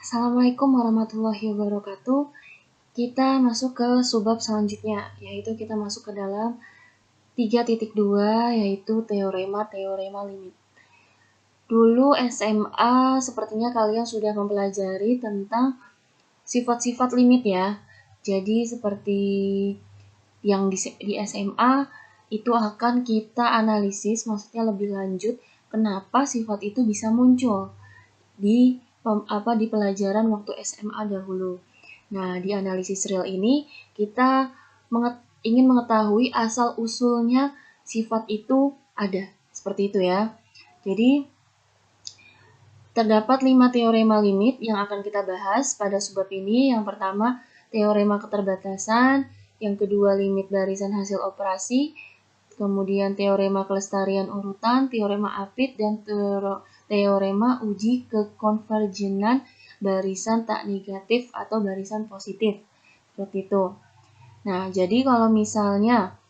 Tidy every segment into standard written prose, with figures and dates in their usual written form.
Assalamualaikum warahmatullahi wabarakatuh. Kita masuk ke subbab selanjutnya, yaitu kita masuk ke dalam 3.2, yaitu teorema limit. Dulu SMA sepertinya kalian sudah mempelajari tentang sifat-sifat limit ya. Jadi seperti yang di SMA itu akan kita analisis, maksudnya lebih lanjut, kenapa sifat itu bisa muncul di pelajaran waktu SMA dahulu. Nah, di analisis real ini kita ingin mengetahui asal-usulnya sifat itu ada. Seperti itu ya. Jadi, terdapat 5 teorema limit yang akan kita bahas pada subbab ini. Yang pertama, teorema keterbatasan. Yang kedua, limit barisan hasil operasi. Kemudian teorema kelestarian urutan, teorema Apit, dan teorema uji kekonvergenan barisan tak negatif atau barisan positif. Seperti itu. Nah, jadi kalau misalnya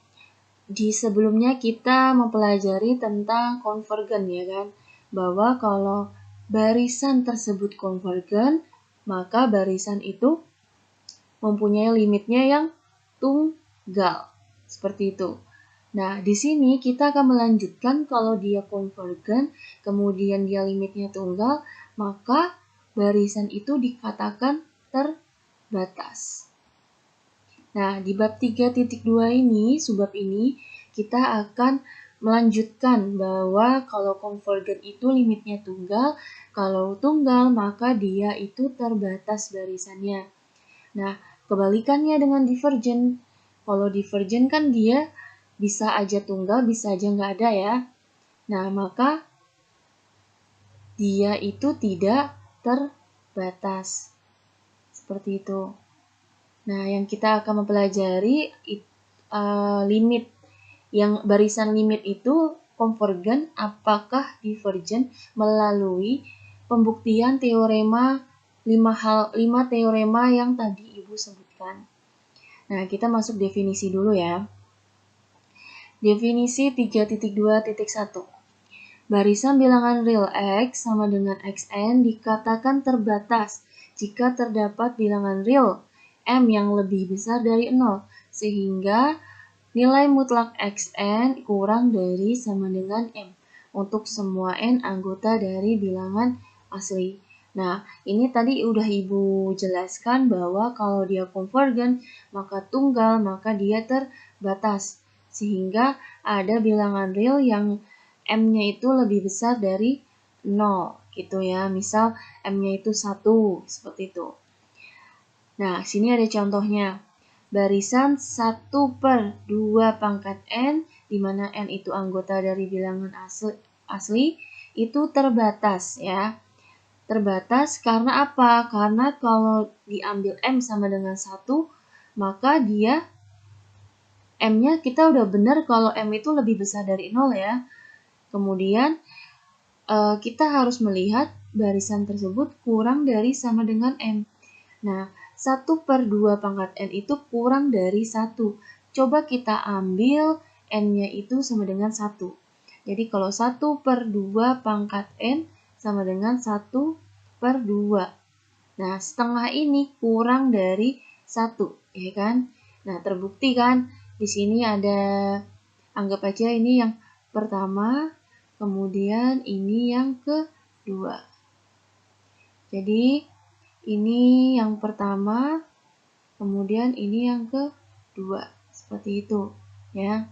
di sebelumnya kita mempelajari tentang konvergen ya kan, bahwa kalau barisan tersebut konvergen, maka barisan itu mempunyai limitnya yang tunggal. Seperti itu. Nah, di sini kita akan melanjutkan kalau dia konvergen, kemudian dia limitnya tunggal, maka barisan itu dikatakan terbatas. Nah, di bab 3.2 ini, subbab ini, kita akan melanjutkan bahwa kalau konvergen itu limitnya tunggal, kalau tunggal maka dia itu terbatas barisannya. Nah, kebalikannya dengan divergen. Kalau divergen kan dia bisa aja tunggal, bisa aja nggak ada ya. Nah, maka dia itu tidak terbatas. Seperti itu. Nah, yang kita akan mempelajari limit. Yang barisan limit itu konvergen apakah divergen melalui pembuktian teorema 5 teorema yang tadi Ibu sebutkan. Nah, kita masuk definisi dulu ya. Definisi 3.2.1. Barisan bilangan real X sama dengan Xn dikatakan terbatas jika terdapat bilangan real M yang lebih besar dari 0, sehingga nilai mutlak Xn kurang dari sama dengan M untuk semua N anggota dari bilangan asli. Nah, ini tadi udah Ibu jelaskan bahwa kalau dia konvergen, maka tunggal, maka dia terbatas. Sehingga ada bilangan real yang M-nya itu lebih besar dari 0, gitu ya. Misal M-nya itu 1, seperti itu. Nah, sini ada contohnya. Barisan 1/2 pangkat N, di mana N itu anggota dari bilangan asli itu terbatas ya. Terbatas karena apa? Karena kalau diambil M sama dengan 1, maka dia M-nya kita udah benar kalau M itu lebih besar dari 0 ya. Kemudian kita harus melihat barisan tersebut kurang dari sama dengan M. Nah, 1/2 pangkat N itu kurang dari 1. Coba kita ambil N-nya itu sama dengan 1. Jadi kalau 1/2 pangkat N sama dengan 1/2. Nah, setengah ini kurang dari 1, ya kan? Nah, terbukti kan? Di sini ada, anggap aja ini yang pertama, kemudian ini yang kedua. Jadi, ini yang pertama, kemudian ini yang kedua. Seperti itu, ya.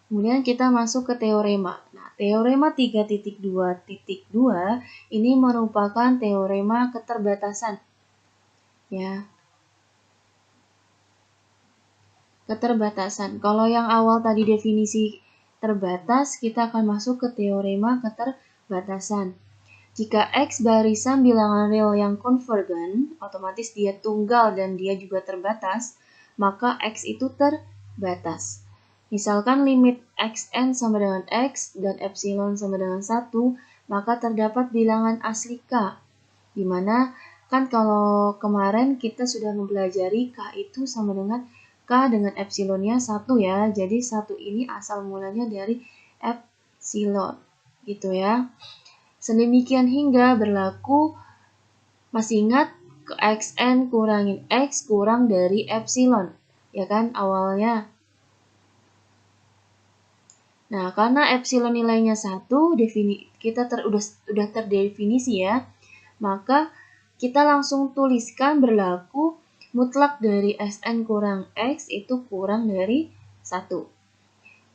Kemudian kita masuk ke teorema. Nah, teorema 3.2.2 ini merupakan teorema keterbatasan. Ya. Keterbatasan. Kalau yang awal tadi definisi terbatas, kita akan masuk ke teorema keterbatasan. Jika X barisan bilangan real yang konvergen, otomatis dia tunggal dan dia juga terbatas, maka X itu terbatas. Misalkan limit Xn sama dengan X dan epsilon sama dengan 1, maka terdapat bilangan asli K. Dimana kan kalau kemarin kita sudah mempelajari K itu sama dengan K dengan epsilonnya 1 ya. Jadi 1 ini asal mulanya dari epsilon. Gitu ya. Sedemikian hingga berlaku Masih ingat ke xn kurangin x kurang dari epsilon, ya kan awalnya. Nah, karena epsilon nilainya 1, kita udah terdefinisi ya, maka kita langsung tuliskan berlaku mutlak dari Sn kurang X itu kurang dari 1.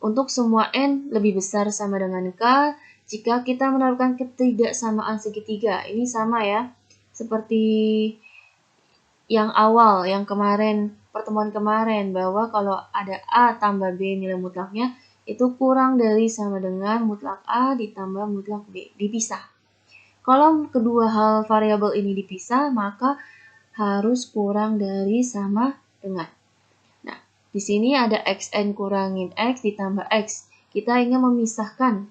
Untuk semua N lebih besar sama dengan K, jika kita menaruhkan ketidaksamaan segitiga, ini sama ya, seperti yang awal, yang kemarin, pertemuan kemarin, bahwa kalau ada A tambah B nilai mutlaknya, itu kurang dari sama dengan mutlak A ditambah mutlak B, dipisah. Kalau kedua hal variabel ini dipisah, maka harus kurang dari sama dengan. Nah, di sini ada xn kurangin x ditambah x. Kita ingin memisahkan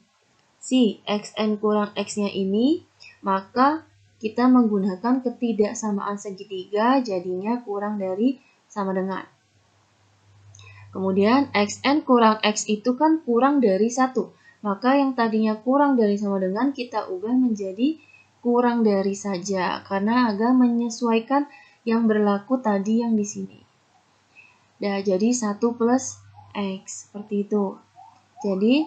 si xn kurang x-nya ini, maka kita menggunakan ketidaksamaan segitiga, jadinya kurang dari sama dengan. Kemudian xn kurang x itu kan kurang dari 1. Maka yang tadinya kurang dari sama dengan kita ubah menjadi kurang dari saja karena agak menyesuaikan yang berlaku tadi yang di sini. Nah, jadi 1 plus x seperti itu. Jadi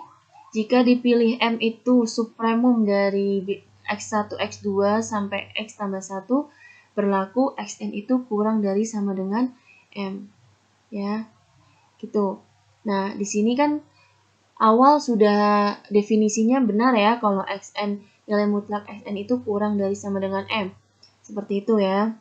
jika dipilih m itu supremum dari x1, x2 sampai x tambah 1, berlaku xn itu kurang dari sama dengan m. Ya. Gitu. Nah, di sini kan awal sudah definisinya benar ya kalau xn nilai mutlak xn itu kurang dari sama dengan m. Seperti itu ya.